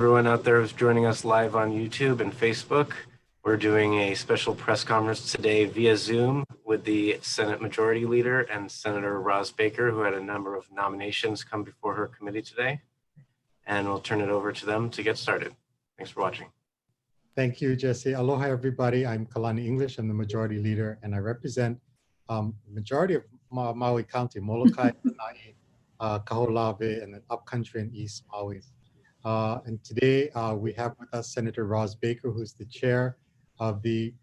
Everyone out there who's joining us live on YouTube and Facebook. We're doing a special press conference today via Zoom with the Senate Majority Leader and Senator Roz Baker, who had a number of nominations come before her committee today. And we'll turn it over to them to get started. Thanks for watching. Thank you, Jesse. Aloha, everybody. I'm Kalani English. I'm the Majority Leader, and I represent the majority of Maui County, Molokai, Lanai, Kaho'olawe, and the upcountry and East Maui. And today we have with us Senator Roz Baker, who's the chair of the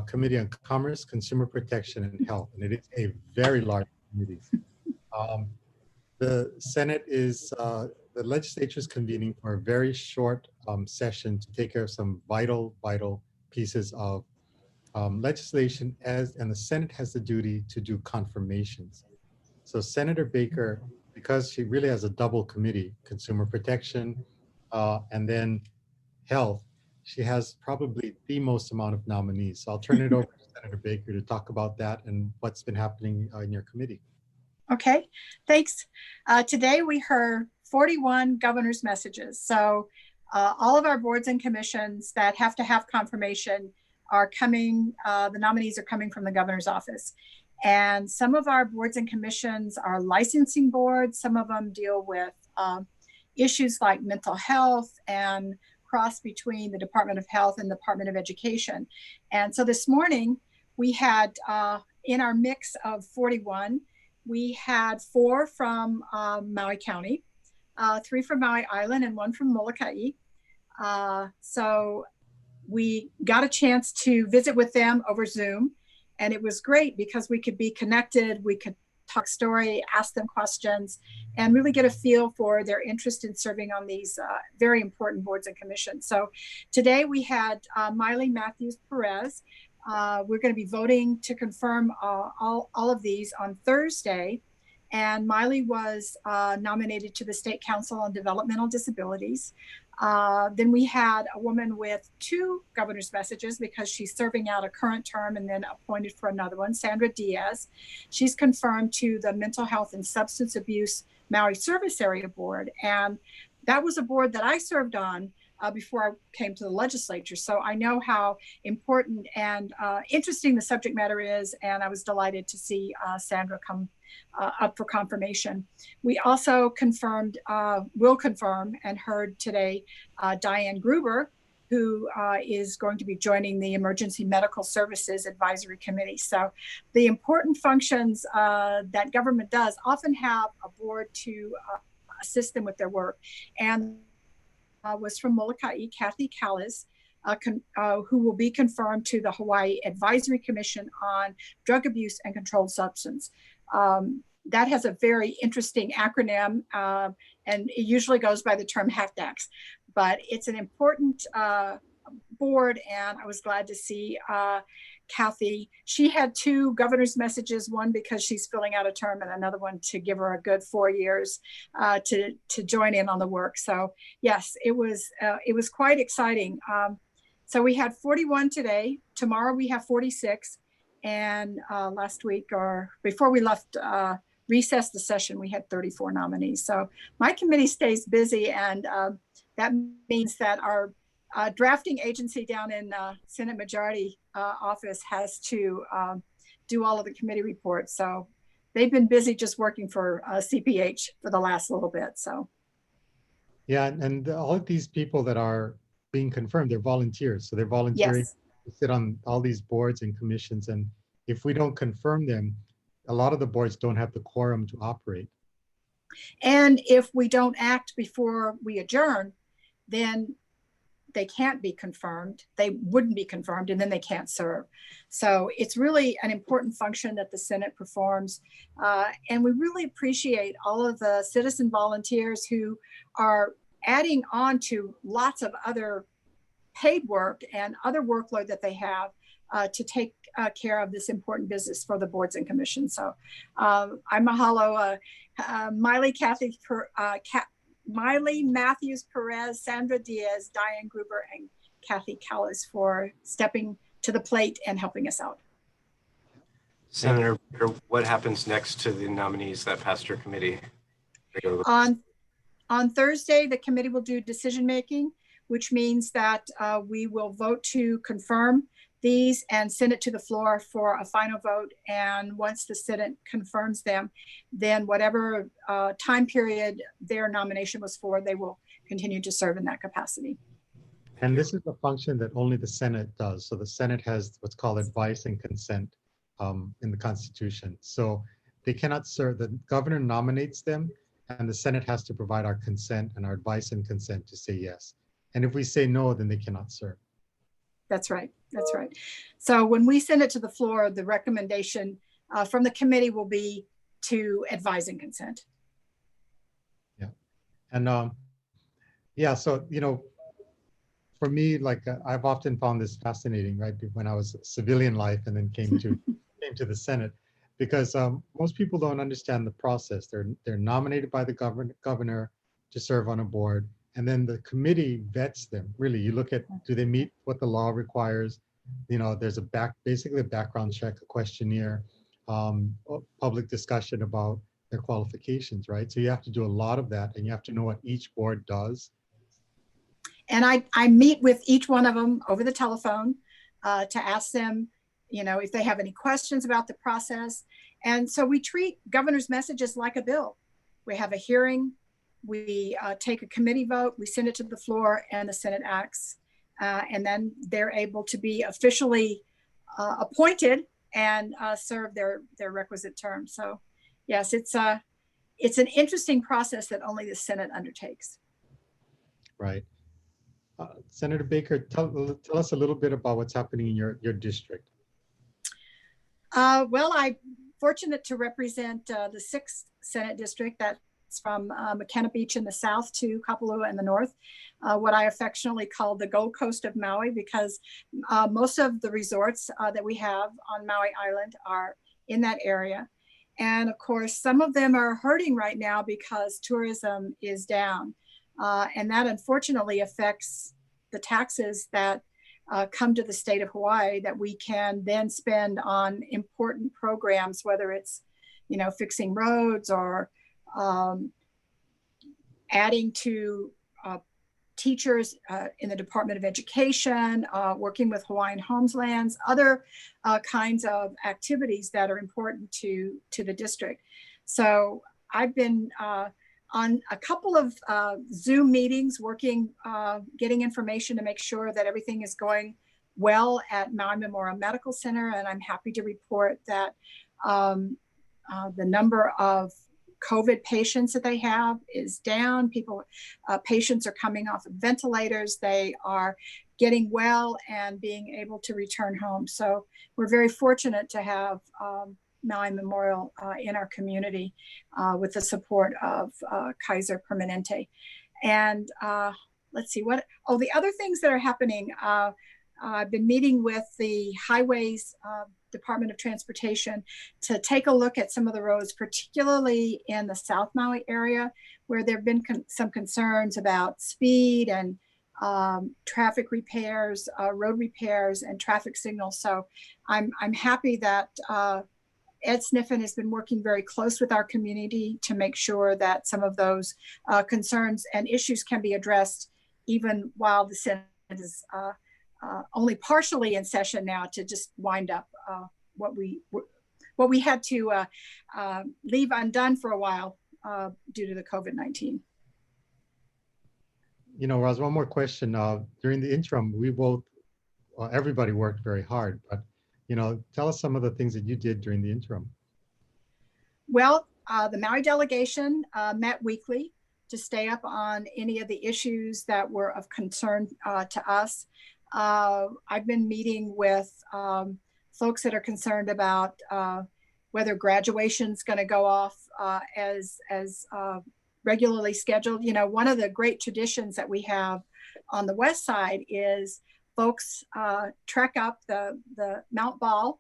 Committee on Commerce, Consumer Protection, and Health. And it is a very large committee. The Senate is, the legislature is convening for a very short session to take care of some vital pieces of legislation, and the Senate has the duty to do confirmations. So Senator Baker, because she really has a double committee, consumer protection and then health, she has probably the most amount of nominees. So I'll turn it over to Senator Baker to talk about that and what's been happening in your committee. Okay, thanks. Today we heard 41 governor's messages. So all of our boards and commissions that have to have confirmation are coming, the nominees are coming from the governor's office. And some of our boards and commissions are licensing boards. Some of them deal with issues like mental health and cross between the Department of Health and the Department of Education. And so this morning we had, in our mix of 41, we had 4 from Maui County, 3 from Maui Island, and 1 from Molokai. So we got a chance to visit with them over Zoom. And it was great because we could be connected, we could talk story, ask them questions, and really get a feel for their interest in serving on these very important boards and commissions. So today we had Miley Matthews Perez. We're going to be voting to confirm all of these on Thursday. And Miley was nominated to the State Council on Developmental Disabilities. Then we had a woman with 2 governor's messages because she's serving out a current term and then appointed for another one, Sandra Diaz. She's confirmed to the Mental Health and Substance Abuse Maui Service Area Board. And that was a board that I served on before I came to the legislature. So I know how important and interesting the subject matter is. And I was delighted to see Sandra come up for confirmation. We also confirmed, will confirm and heard today Diane Gruber, who is going to be joining the Emergency Medical Services Advisory Committee. So the important functions that government does often have a board to assist them with their work. And was from Molokai, Kathy Callis, who will be confirmed to the Hawaii Advisory Commission on Drug Abuse and Controlled Substance. That has a very interesting acronym, and it usually goes by the term HACDAX, but it's an important board, and I was glad to see Kathy. She had 2 governor's messages, one because she's filling out a term and another one to give her a good 4 years to join in on the work. So yes, it was quite exciting. So we had 41 today. Tomorrow we have 46. And last week, or before we left recess the session, we had 34 nominees. So my committee stays busy, and that means that our drafting agency down in Senate Majority office has to do all of the committee reports. So they've been busy just working for CPH for the last little bit. So yeah, and all of these people that are being confirmed, they're volunteers. So they're volunteering. Yes. To sit on all these boards and commissions, and if we don't confirm them, a lot of the boards don't have the quorum to operate. And if we don't act before we adjourn, then they can't be confirmed. They wouldn't be confirmed, and then they can't serve. So it's really an important function that the Senate performs. And we really appreciate all of the citizen volunteers who are adding on to lots of other paid work and other workload that they have to take care of this important business for the boards and commissions. So I mahalo Miley Matthews Perez, Sandra Diaz, Diane Gruber, and Kathy Callis for stepping to the plate and helping us out. Senator, what happens next to the nominees that passed your committee? On Thursday, the committee will do decision-making, which means that we will vote to confirm these and send it to the floor for a final vote. And once the Senate confirms them, then whatever time period their nomination was for, they will continue to serve in that capacity. And this is a function that only the Senate does. So the Senate has what's called advice and consent in the Constitution. So they cannot serve, the governor nominates them, and the Senate has to provide our consent and our advice and consent to say yes. And if we say no, then they cannot serve. That's right. That's right. So when we send it to the floor, the recommendation from the committee will be to advise and consent. Yeah. And yeah, so, you know, for me, like I've often found this fascinating, right? When I was civilian life and then came to the Senate, because most people don't understand the process. They're nominated by the governor to serve on a board. And then the committee vets them. Really, you look at, do they meet what the law requires? You know, there's basically a background check, a questionnaire, public discussion about their qualifications, right? So you have to do a lot of that, and you have to know what each board does. And I meet with each one of them over the telephone to ask them, you know, if they have any questions about the process. And so we treat governor's messages like a bill. We have a hearing. We take a committee vote, we send it to the floor, and the Senate acts. And then they're able to be officially appointed and serve their requisite term. So yes, it's an interesting process that only the Senate undertakes. Right. Senator Baker, tell us a little bit about what's happening in your district. Well, I'm fortunate to represent the 6th Senate district. That's from McKenna Beach in the south to Kapalua in the north, what I affectionately call the Gold Coast of Maui, because most of the resorts that we have on Maui Island are in that area. And of course, some of them are hurting right now because tourism is down. And that unfortunately affects the taxes that come to the state of Hawaii that we can then spend on important programs, whether it's, you know, fixing roads or adding to teachers in the Department of Education, working with Hawaiian Homelands, other kinds of activities that are important to the district. So I've been on a couple of Zoom meetings working, getting information to make sure that everything is going well at Maui Memorial Medical Center. And I'm happy to report that the number of COVID patients that they have is down. Patients are coming off of ventilators. They are getting well and being able to return home. So we're very fortunate to have Maui Memorial in our community with the support of Kaiser Permanente. And let's see the other things that are happening. I've been meeting with the Highways Department of Transportation to take a look at some of the roads, particularly in the South Maui area, where there have been some concerns about speed and traffic repairs, road repairs, and traffic signals. So I'm happy that Ed Sniffen has been working very close with our community to make sure that some of those concerns and issues can be addressed even while the Senate is only partially in session now, to just wind up what we had to leave undone for a while due to the COVID-19. You know, Roz, one more question. During the interim, we both, everybody worked very hard, but, you know, tell us some of the things that you did during the interim. Well, the Maui delegation met weekly to stay up on any of the issues that were of concern to us. I've been meeting with folks that are concerned about whether graduation's going to go off as regularly scheduled. You know, one of the great traditions that we have on the west side is folks trek up the Mount Ball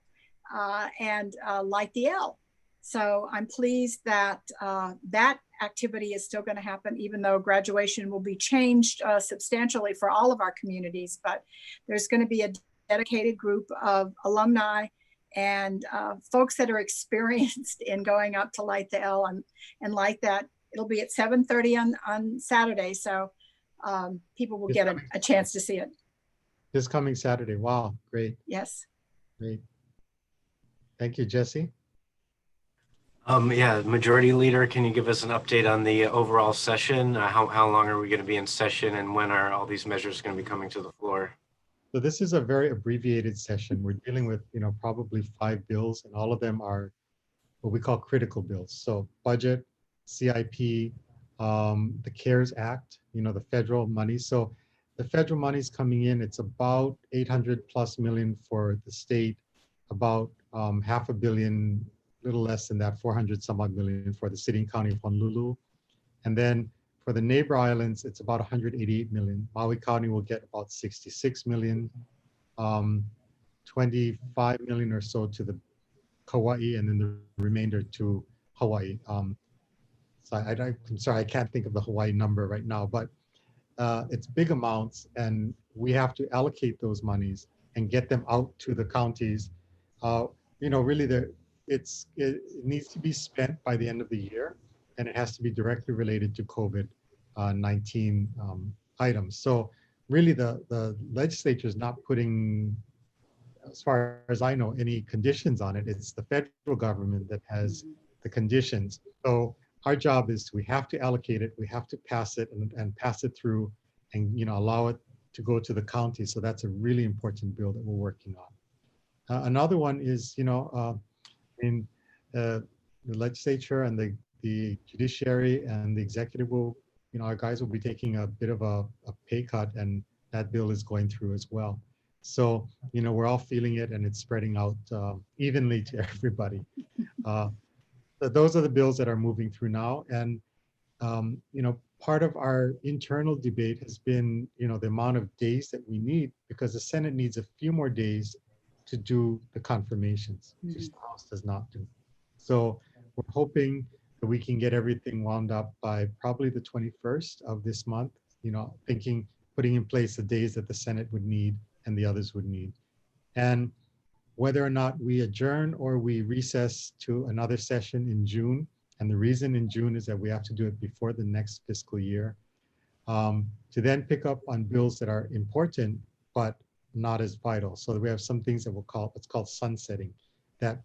and light the L. So I'm pleased that that activity is still going to happen, even though graduation will be changed substantially for all of our communities. But there's going to be a dedicated group of alumni and folks that are experienced in going up to light the L and light that it'll be at 7:30 on Saturday. So people will get a chance to see it. This coming Saturday. Wow, great, Yes. great. Thank you, Jesse. Yeah, Majority Leader, can you give us an update on the overall session? How long are we going to be in session, and when are all these measures going to be coming to the floor? So this is a very abbreviated session. We're dealing with, probably 5 bills, and all of them are what we call critical bills. So budget, CIP, the CARES Act, the federal money. So the federal money is coming in. It's about 800+ million for the state, about $500 million, little less than that, 400 some odd million for the city and county of Honolulu. And then for the neighbor islands, it's about 188 million. Maui County will get about 66 million, 25 million or so to the Kauai, and then the remainder to Hawaii. So I'm sorry, I can't think of the Hawaii number right now, but it's big amounts, and we have to allocate those monies and get them out to the counties. Really, it needs to be spent by the end of the year, and it has to be directly related to COVID-19 items. So really, the legislature is not putting, as far as I know, any conditions on it. It's the federal government that has the conditions. So our job is we have to allocate it, we have to pass it and pass it through, and allow it to go to the county. So that's a really important bill that we're working on. Another one is, in the legislature and the judiciary and the executive will, our guys will be taking a bit of a pay cut, and that bill is going through as well. So, we're all feeling it, and it's spreading out evenly to everybody. Those are the bills that are moving through now. And, part of our internal debate has been, the amount of days that we need, because the Senate needs a few more days to do the confirmations, which the House does not do. So we're hoping that we can get everything wound up by probably the 21st of this month, putting in place the days that the Senate would need and the others would need. And whether or not we adjourn or we recess to another session in June, and the reason in June is that we have to do it before the next fiscal year, to then pick up on bills that are important, but not as vital. So we have some things that it's called sunsetting, that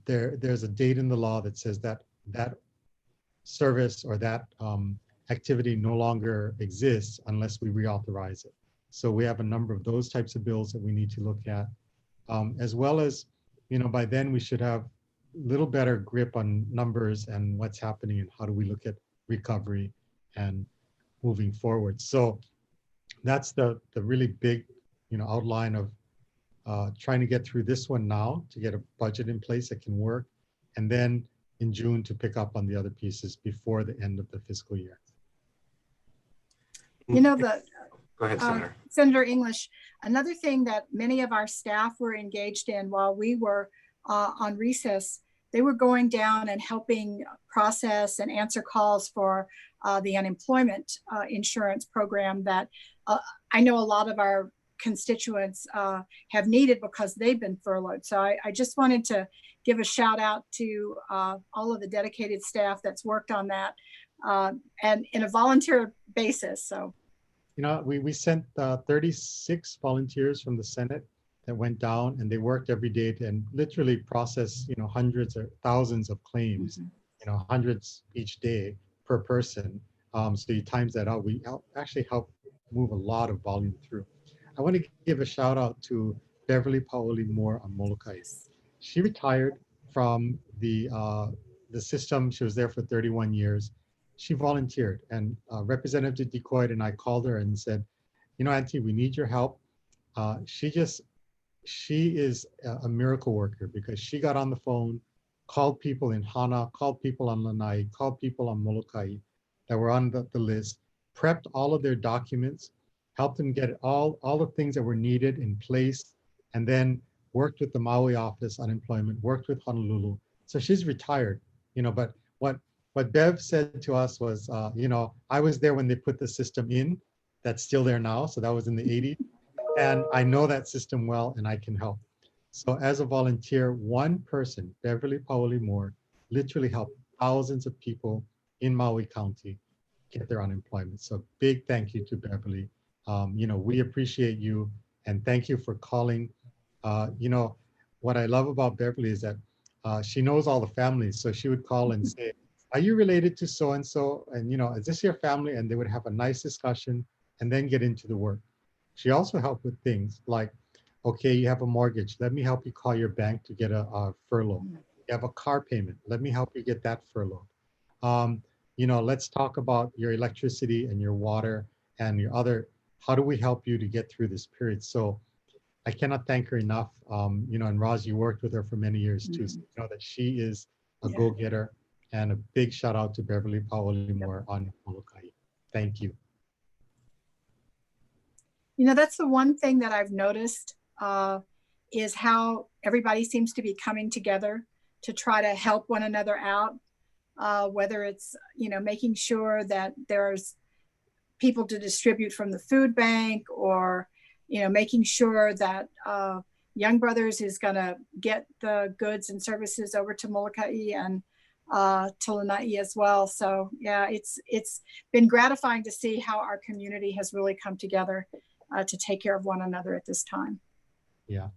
there's a date in the law that says that service or that activity no longer exists unless we reauthorize it. So we have a number of those types of bills that we need to look at, as well as, by then we should have a little better grip on numbers and what's happening and how do we look at recovery and moving forward. So that's the really big, outline of trying to get through this one now to get a budget in place that can work, and then in June to pick up on the other pieces before the end of the fiscal year. Go ahead, Senator. Senator English, another thing that many of our staff were engaged in while we were on recess, they were going down and helping process and answer calls for the unemployment insurance program that I know a lot of our constituents have needed because they've been furloughed. So I just wanted to give a shout out to all of the dedicated staff that's worked on that and in a volunteer basis. So, we sent 36 volunteers from the Senate that went down, and they worked every day and literally process, hundreds or thousands of claims, hundreds each day per person. So you times that out, we actually help move a lot of volume through. I want to give a shout out to Beverly Paoli Moore on Molokai. She retired from the system. She was there for 31 years. She volunteered, and Representative DeCoy and I called her and said, Auntie, we need your help. She is a miracle worker, because she got on the phone, called people in Hana, called people on Lanai, called people on Molokai that were on the list, prepped all of their documents, helped them get all the things that were needed in place, and then worked with the Maui office unemployment, worked with Honolulu. So she's retired, but what Bev said to us was, I was there when they put the system in, that's still there now. So that was in the 80s. And I know that system well, and I can help. So as a volunteer, one person, Beverly Paoli Moore, literally helped thousands of people in Maui County get their unemployment. So big thank you to Beverly. We appreciate you and thank you for calling. What I love about Beverly is that she knows all the families. So she would call and say, are you related to so-and-so? And, is this your family? And they would have a nice discussion and then get into the work. She also helped with things like, okay, you have a mortgage. Let me help you call your bank to get a furlough. You have a car payment. Let me help you get that furlough. Let's talk about your electricity and your water and your other, how do we help you to get through this period? So I cannot thank her enough. And Roz, you worked with her for many years too. So you know that she is a go-getter, and a big shout out to Beverly Paulimore on Molokai. Thank you. That's the one thing that I've noticed is how everybody seems to be coming together to try to help one another out, whether it's, making sure that there's people to distribute from the food bank, or, making sure that Young Brothers is going to get the goods and services over to Molokai and to Lanai as well. So yeah, it's been gratifying to see how our community has really come together to take care of one another at this time. Yeah.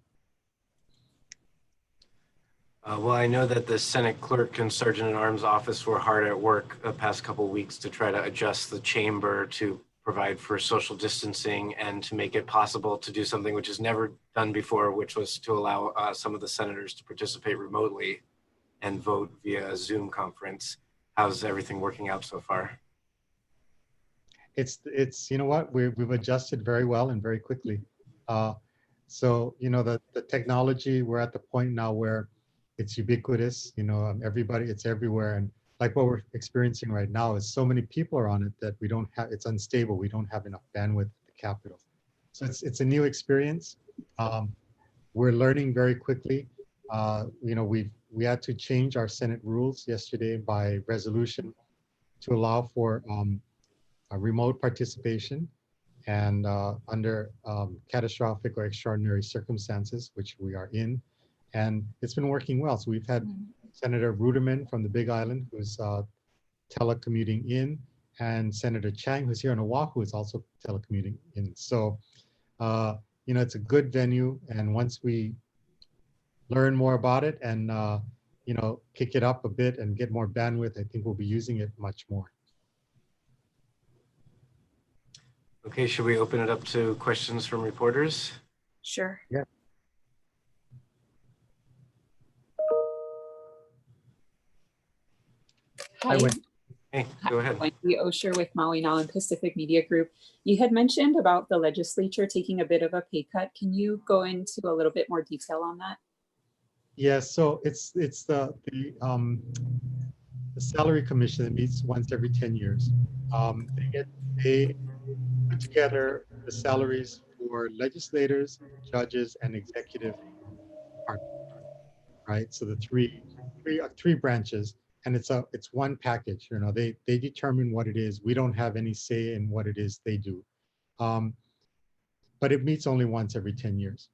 Well, I know that the Senate Clerk and Sergeant at Arms office were hard at work the past couple of weeks to try to adjust the chamber to provide for social distancing and to make it possible to do something which is never done before, which was to allow some of the senators to participate remotely and vote via a Zoom conference. How's everything working out so far? It's we've adjusted very well and very quickly. So the technology, we're at the point now where it's ubiquitous. Everybody, it's everywhere, and like what we're experiencing right now is so many people are on it that we don't have. It's unstable. We don't have enough bandwidth at the Capitol. So it's a new experience. We're learning very quickly. We had to change our Senate rules yesterday by resolution to allow for a remote participation and under catastrophic or extraordinary circumstances, which we are in. And it's been working well. So we've had Senator Ruderman from the Big Island, who's telecommuting in, and Senator Chang, who's here on Oahu, is also telecommuting in. So, it's a good venue. And once we learn more about it and, kick it up a bit and get more bandwidth, I think we'll be using it much more. Okay, should we open it up to questions from reporters? Sure. Yeah. Hi, Hey, go ahead. Wendy Osher with Maui Now and Pacific Media Group. You had mentioned about the legislature taking a bit of a pay cut. Can you go into a little bit more detail on that? Yeah, so it's the salary commission that meets once every 10 years. They put together the salaries for legislators, judges, and executive department, right? So the three branches, and it's one package. They determine what it is. We don't have any say in what it is they do, but it meets only once every 10 years.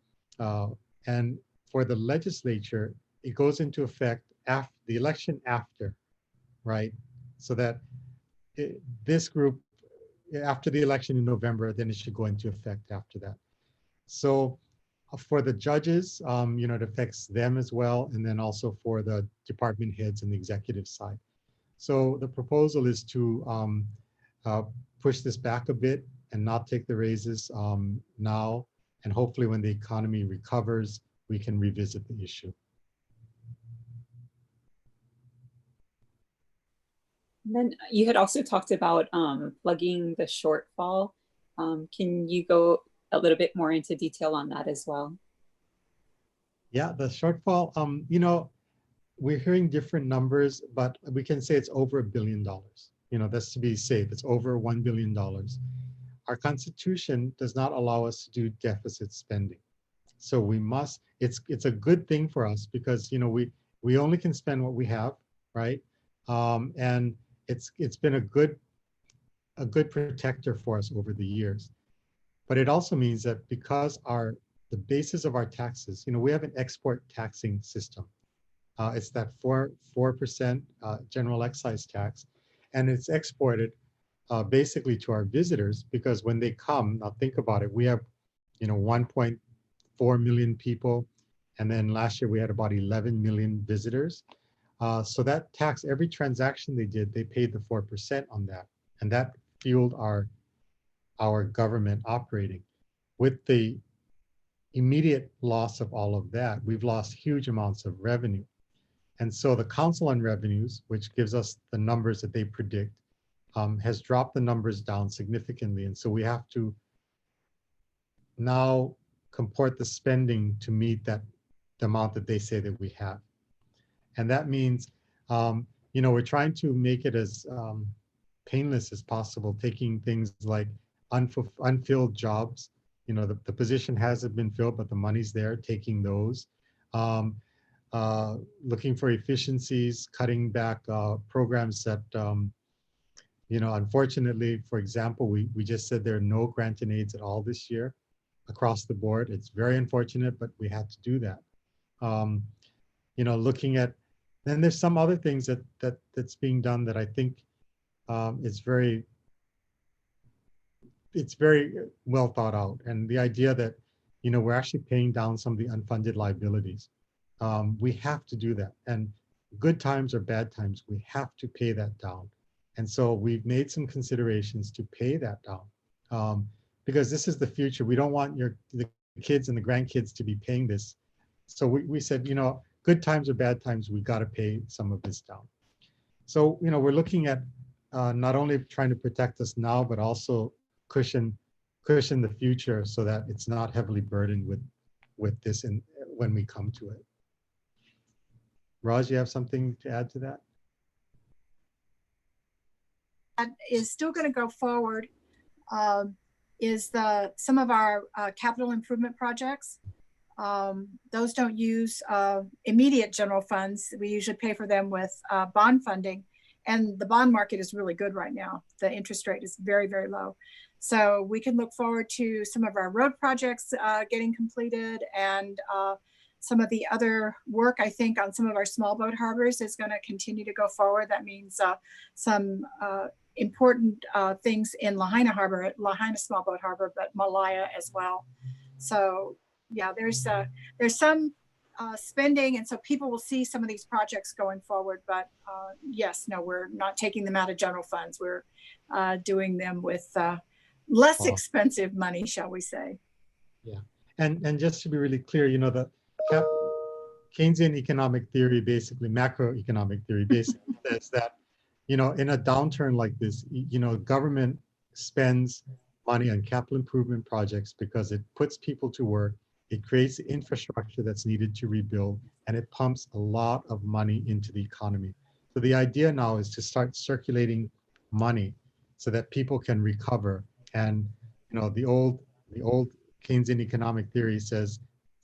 And for the legislature, it goes into effect after the election after, right? So that this group, after the election in November, then it should go into effect after that. So for the judges, it affects them as well, and then also for the department heads and the executive side. So the proposal is to push this back a bit and not take the raises now, and hopefully when the economy recovers, we can revisit the issue. And then you had also talked about plugging the shortfall. Can you go a little bit more into detail on that as well? Yeah, the shortfall, we're hearing different numbers, but we can say it's over $1 billion. That's to be safe. It's over $1 billion. Our Constitution does not allow us to do deficit spending. So we must, it's a good thing for us because, we only can spend what we have, right? And it's been a good protector for us over the years. But it also means that because the basis of our taxes, we have an export taxing system. It's that 4% general excise tax. and it's exported basically to our visitors, because when they come, now think about it, we have, 1.4 million people, and then last year we had about 11 million visitors. So that tax, every transaction they did, they paid the 4% on that, and that fueled our government operating. With the immediate loss of all of that, we've lost huge amounts of revenue. And so the Council on Revenues, which gives us the numbers that they predict, has dropped the numbers down significantly. And so we have to now comport the spending to meet the amount that they say that we have. And that means, we're trying to make it as painless as possible, taking things like unfilled jobs. The position hasn't been filled, but the money's there, taking those. Looking for efficiencies, cutting back programs that, unfortunately, for example, we just said there are no grant and aids at all this year across the board. It's very unfortunate, but we had to do that. Looking at, then there's some other things that's being done that I think it's very well thought out. And the idea that, we're actually paying down some of the unfunded liabilities. We have to do that. And good times or bad times, we have to pay that down. And so we've made some considerations to pay that down, because this is the future. We don't want the kids and the grandkids to be paying this. So we said, good times or bad times, we got to pay some of this down. So, we're looking at not only trying to protect us now, but also cushion the future so that it's not heavily burdened with this when we come to it. Raj, you have something to add to that? That is still going to go forward is some of our capital improvement projects. Those don't use immediate general funds. We usually pay for them with bond funding, and the bond market is really good right now. The interest rate is very, very low. So we can look forward to some of our road projects getting completed, and some of the other work, I think, on some of our small boat harbors is going to continue to go forward. That means some important things in Lahaina Harbor, Lahaina Small Boat Harbor, but Malaya as well. So yeah, there's some spending, and so people will see some of these projects going forward. But yes, no, we're not taking them out of general funds. We're doing them with less expensive money, shall we say. Yeah, and just to be really clear, the Keynesian economic theory, basically macroeconomic theory, basically says that, in a downturn like this, government spends money on capital improvement projects because it puts people to work, it creates the infrastructure that's needed to rebuild, and it pumps a lot of money into the economy. So the idea now is to start circulating money so that people can recover. And the old Keynesian economic theory says,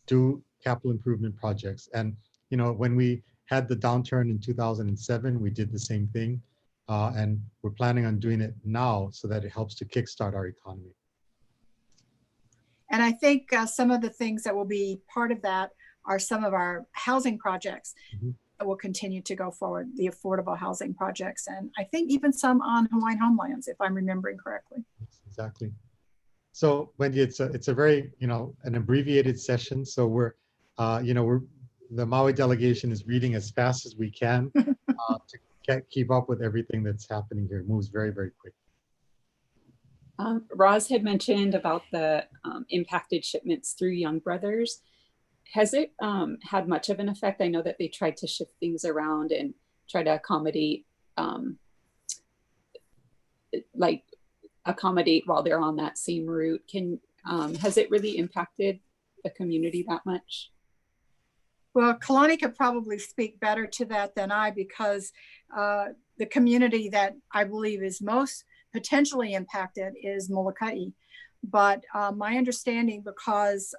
do capital improvement projects. And when we had the downturn in 2007, we did the same thing. And we're planning on doing it now so that it helps to kickstart our economy. And I think some of the things that will be part of that are some of our housing projects that will continue to go forward, the affordable housing projects. And I think even some on Hawaiian homelands, if I'm remembering correctly. Exactly. So Wendy, it's a very, an abbreviated session. So we're, the Maui delegation is reading as fast as we can to keep up with everything that's happening here. It moves very, very quick. Roz had mentioned about the impacted shipments through Young Brothers. Has it had much of an effect? I know that they tried to shift things around and try to accommodate while they're on that same route. Has it really impacted the community that much? Well, Kalani could probably speak better to that than I, because the community that I believe is most potentially impacted is Molokai. But my understanding, because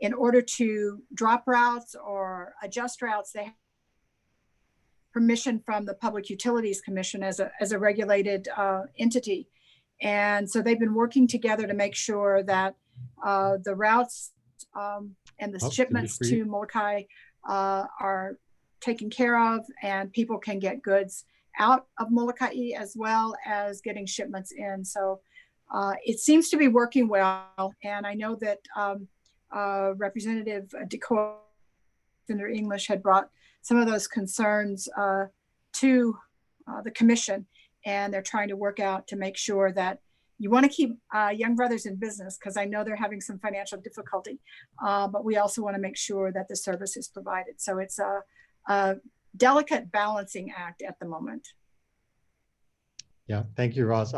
in order to drop routes or adjust routes, they have permission from the Public Utilities Commission as a regulated entity. And so they've been working together to make sure that the routes and the shipments to Molokai are taken care of, and people can get goods out of Molokai as well as getting shipments in. So it seems to be working well. And I know that Representative Decoy, Senator English, had brought some of those concerns to the commission, and they're trying to work out to make sure that you want to keep Young Brothers in business, because I know they're having some financial difficulty, but we also want to make sure that the service is provided. So it's a delicate balancing act at the moment. Yeah, thank you, Roz.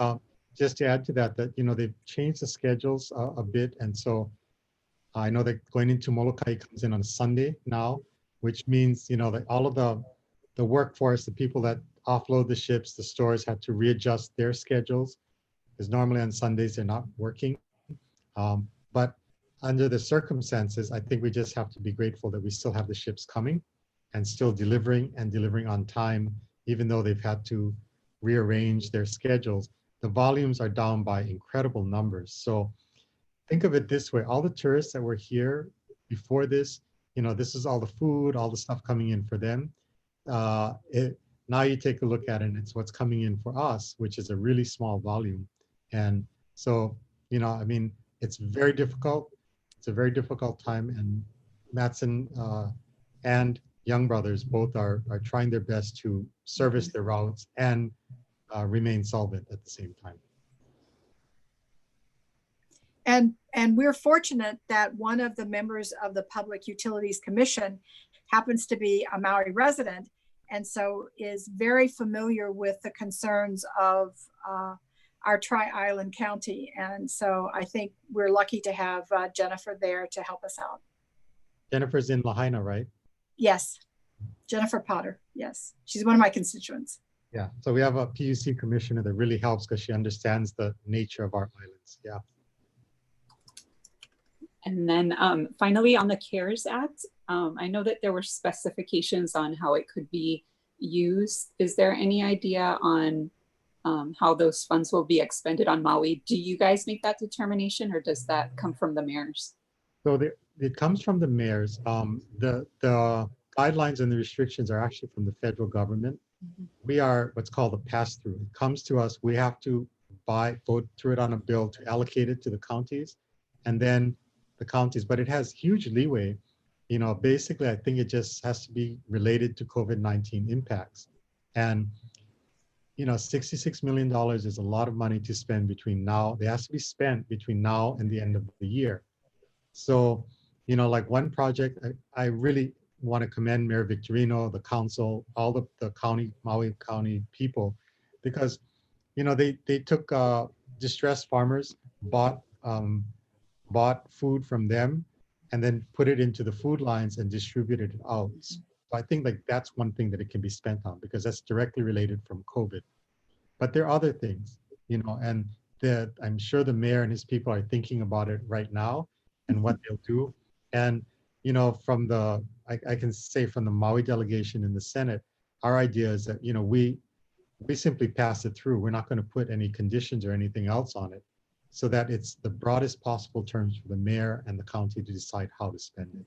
Just to add to that, they've changed the schedules a bit, and so I know that going into Molokai comes in on a Sunday now, which means that all of the workforce, the people that offload the ships, the stores had to readjust their schedules, because normally on Sundays they're not working. But under the circumstances, I think we just have to be grateful that we still have the ships coming and still delivering on time, even though they've had to rearrange their schedules. The volumes are down by incredible numbers. So think of it this way: all the tourists that were here before this, this is all the food, all the stuff coming in for them. Now you take a look at it, and it's what's coming in for us, which is a really small volume. And so, it's very difficult. It's a very difficult time, and Matson and Young Brothers both are trying their best to service their routes and remain solvent at the same time. And we're fortunate that one of the members of the Public Utilities Commission happens to be a Maui resident, and so is very familiar with the concerns of our Tri-Island County. And so I think we're lucky to have Jennifer there to help us out. Jennifer's in Lahaina, right? Yes, Jennifer Potter, yes. She's one of my constituents. Yeah, so we have a PUC commissioner that really helps because she understands the nature of our islands, yeah. And then finally on the CARES Act, I know that there were specifications on how it could be used. Is there any idea on how those funds will be expended on Maui? Do you guys make that determination, or does that come from the mayors? So it comes from the mayors. The guidelines and the restrictions are actually from the federal government. Mm-hmm. We are what's called a pass-through. It comes to us, we have to vote through it on a bill to allocate it to the counties, and then the counties, but it has huge leeway. Basically, I think it just has to be related to COVID-19 impacts. And, $66 million is a lot of money to spend between now. It has to be spent between now and the end of the year. So, like one project, I really want to commend Mayor Victorino, the council, all the Maui County people, because, they took distressed farmers, bought food from them, and then put it into the food lines and distributed it out. So I think that's one thing that it can be spent on, because that's directly related from COVID. But there are other things, and I'm sure the mayor and his people are thinking about it right now and what they'll do. And, from I can say from the Maui delegation in the Senate, our idea is that, we simply pass it through. We're not going to put any conditions or anything else on it, so that it's the broadest possible terms for the mayor and the county to decide how to spend it.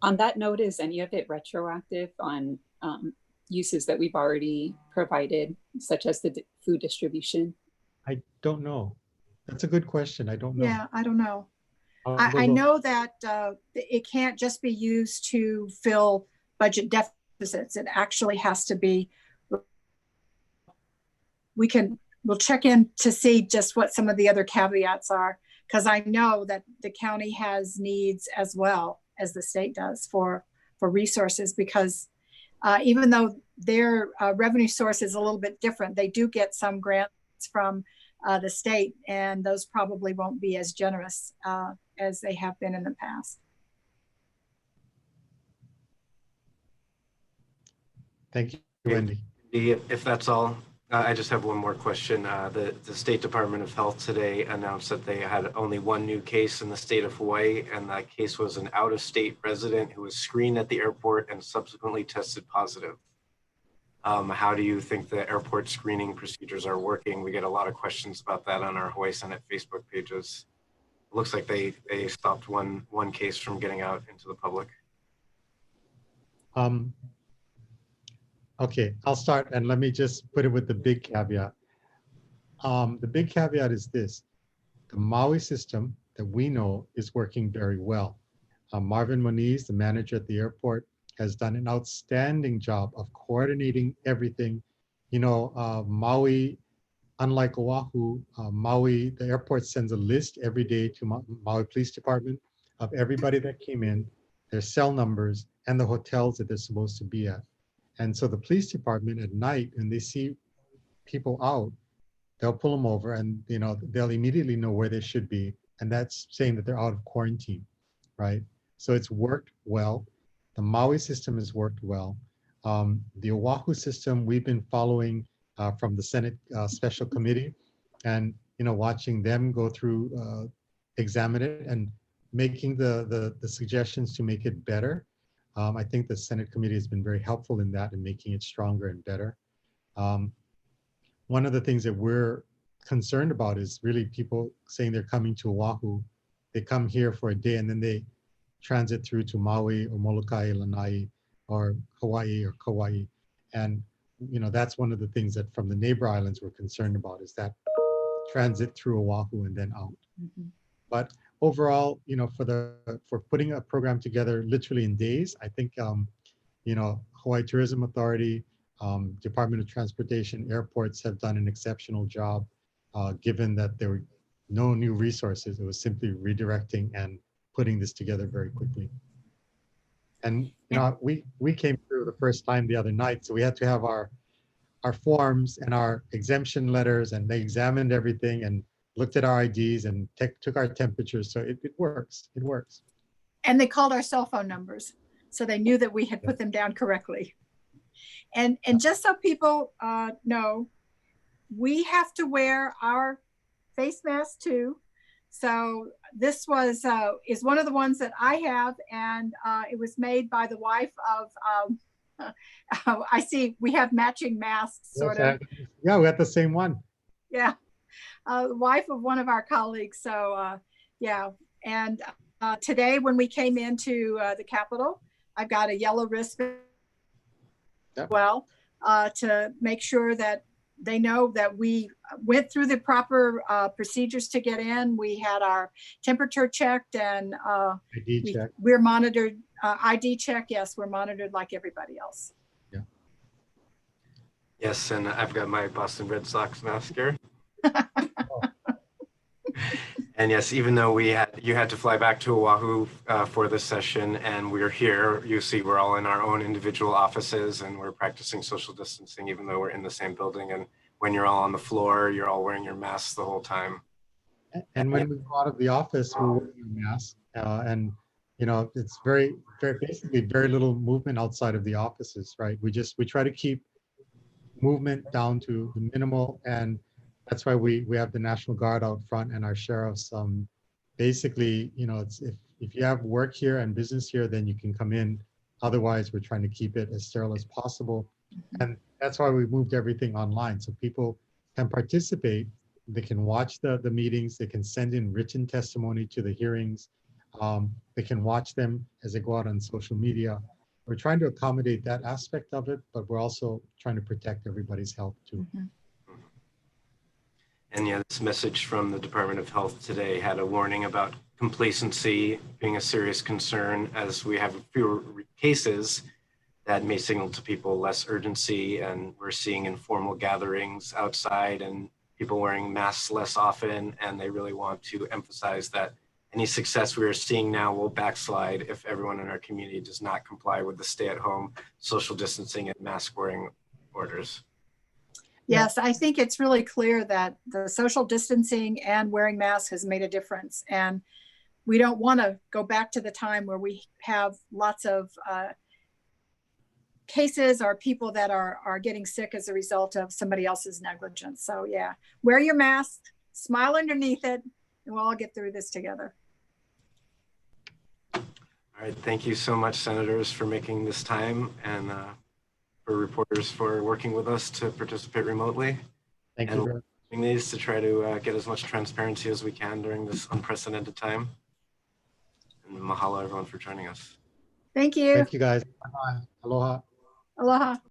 On that note, is any of it retroactive on uses that we've already provided, such as the food distribution? I don't know. That's a good question. I don't know. Yeah, I don't know. I know that it can't just be used to fill budget deficits. It actually has to be, we'll check in to see just what some of the other caveats are, because I know that the county has needs as well as the state does for resources, because even though their revenue source is a little bit different, they do get some grants from the state, and those probably won't be as generous as they have been in the past. Thank you, Wendy. If that's all, I just have one more question. The State Department of Health today announced that they had only one new case in the state of Hawaii, and that case was an out-of-state resident who was screened at the airport and subsequently tested positive. How do you think the airport screening procedures are working? We get a lot of questions about that on our Hawaii Senate Facebook pages. It looks like they stopped one case from getting out into the public. Okay, I'll start and let me just put it with the big caveat. The big caveat is this: the Maui system that we know is working very well. Marvin Moniz, the manager at the airport, has done an outstanding job of coordinating everything. You know, Maui, unlike Oahu, Maui, the airport sends a list every day to Maui Police Department of everybody that came in, their cell numbers, and the hotels that they're supposed to be at. And so the police department at night, when they see people out, they'll pull them over and, you know, they'll immediately know where they should be. And that's saying that they're out of quarantine, right? So it's worked well. The Maui system has worked well. The Oahu system, we've been following from the Senate Special Committee and, you know, watching them go through, examine it and making the suggestions to make it better. I think the Senate Committee has been very helpful in that and making it stronger and better. One of the things that we're concerned about is really people saying they're coming to Oahu. They come here for a day and then they transit through to Maui or Molokai, Lanai, or Hawaii or Kauai. And, you know, that's one of the things that from the neighbor islands we're concerned about, is that transit through Oahu and then out. Mm-hmm. But overall, you know, for putting a program together literally in days, I think, you know, Hawaii Tourism Authority, Department of Transportation, airports have done an exceptional job, given that there were no new resources. It was simply redirecting and putting this together very quickly. And, you know, we came through the first time the other night, so we had to have our forms and our exemption letters, and they examined everything and looked at our IDs and took our temperatures. So it works. It works. And they called our cell phone numbers, so they knew that we had put them down correctly. And just so people know, we have to wear our face mask too. So this was is one of the ones that I have, and it was made by the wife of. I see we have matching masks, sort of. Yeah, we got the same one. Yeah, the wife of one of our colleagues. So yeah, and today when we came into the Capitol, I've got a yellow wristband. Yep. Well, to make sure that they know that we went through the proper procedures to get in. We had our temperature checked and ID check. We're monitored. ID check, yes, we're monitored like everybody else. Yeah. Yes, and I've got my Boston Red Sox mask here. And yes, even though you had to fly back to Oahu for this session, and we're here, you see we're all in our own individual offices and we're practicing social distancing, even though we're in the same building. And when you're all on the floor, you're all wearing your masks the whole time. And when we go out of the office, we're wearing a mask. And, you know, it's basically very little movement outside of the offices, right? We try to keep movement down to the minimal, and that's why we have the National Guard out front and our sheriffs. Basically, you know, it's if you have work here and business here, then you can come in. Otherwise, we're trying to keep it as sterile as possible. And that's why we moved everything online, so people can participate. They can watch the meetings. They can send in written testimony to the hearings. They can watch them as they go out on social media. We're trying to accommodate that aspect of it, but we're also trying to protect everybody's health too. Mm-hmm. And yeah, this message from the Department of Health today had a warning about complacency being a serious concern, as we have fewer cases that may signal to people less urgency. And we're seeing informal gatherings outside and people wearing masks less often. And they really want to emphasize that any success we are seeing now will backslide if everyone in our community does not comply with the stay-at-home, social distancing, and mask wearing orders. Yes, I think it's really clear that the social distancing and wearing masks has made a difference. And we don't want to go back to the time where we have lots of cases or people that are getting sick as a result of somebody else's negligence. So yeah, wear your mask, smile underneath it, and we'll all get through this together. All right, thank you so much, Senators, for making this time, and for reporters for working with us to participate remotely. Thank you. And doing these to try to get as much transparency as we can during this unprecedented time. And mahalo everyone for joining us. Thank you. Thank you guys. Bye. Aloha. Aloha.